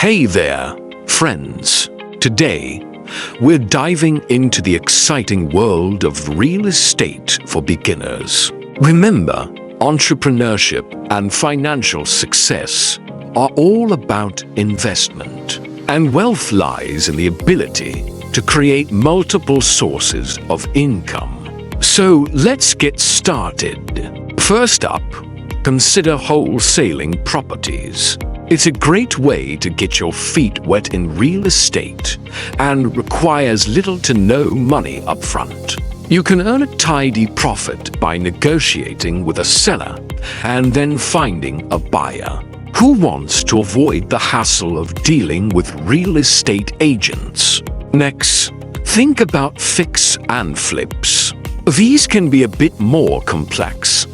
Hey there, friends. Today, we're diving into the exciting world of real estate for beginners. Remember, entrepreneurship and financial success are all about investment, and wealth lies in the ability to create multiple sources of income. So let's get started. First up, consider wholesaling properties. It's a great way to get your feet wet in real estate and requires little to no money upfront. You can earn a tidy profit by negotiating with a seller and then finding a buyer. Who wants to avoid the hassle of dealing with real estate agents? Next, think about fix and flips. These can be a bit more complex,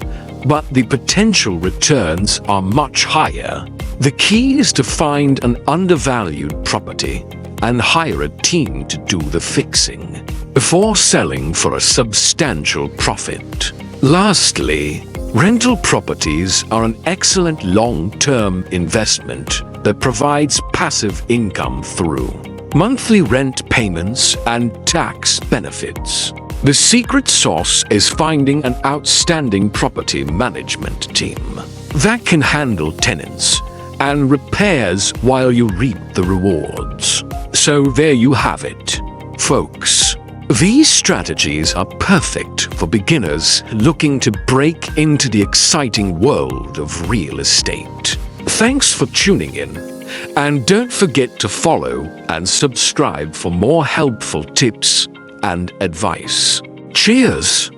but the potential returns are much higher. The key is to find an undervalued property and hire a team to do the fixing before selling for a substantial profit. Lastly, rental properties are an excellent long-term investment that provides passive income through monthly rent payments and tax benefits. The secret sauce is finding an outstanding property management team that can handle tenants and repairs while you reap the rewards. So there you have it, folks. These strategies are perfect for beginners looking to break into the exciting world of real estate. Thanks for tuning in, and don't forget to follow and subscribe for more helpful tips and advice. Cheers!